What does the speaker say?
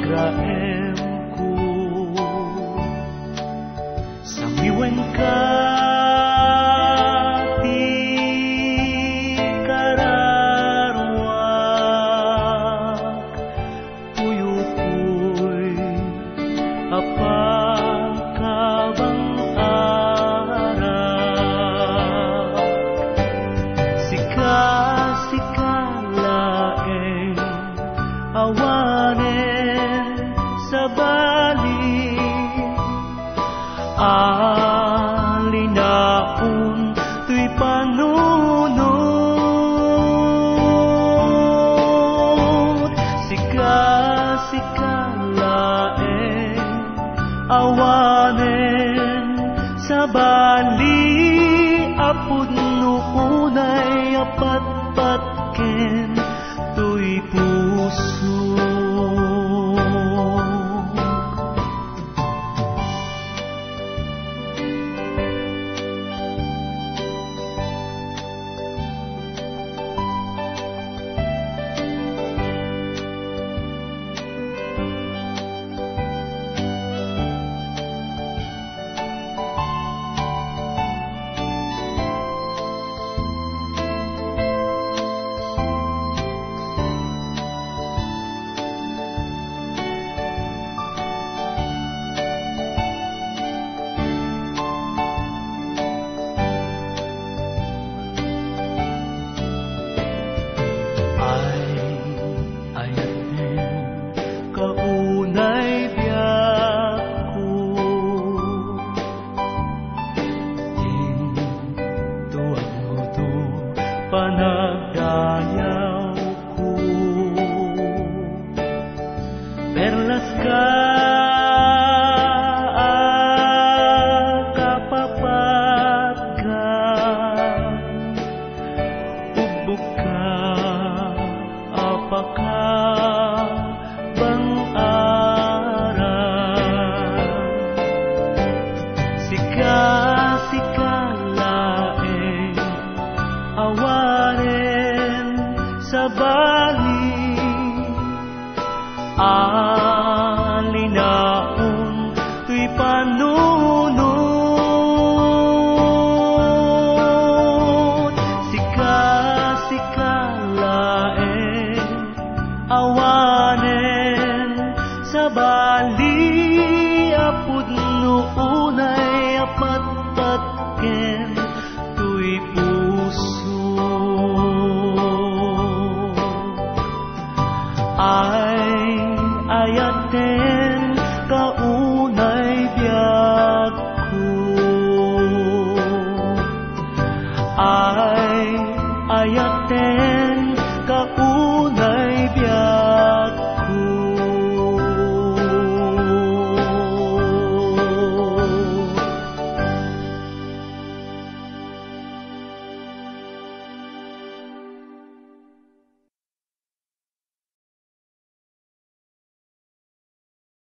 agraem ko samiwen ka ti kararwak puyo ko'y apakabang arak sika laeng awanen sa bali alinaon to'y panunod sika laeng awanen sa bali apod nuunay apatpatken to'y puso. Panagdayaw ko perlas ka kapapat ka ubok ka apaka bang aran sika laeng awanen sa bali alinaon to'y panunod sika laeng awanen sa bali apod nuunay apatpatken to'y puso ayaten kaunay biag ko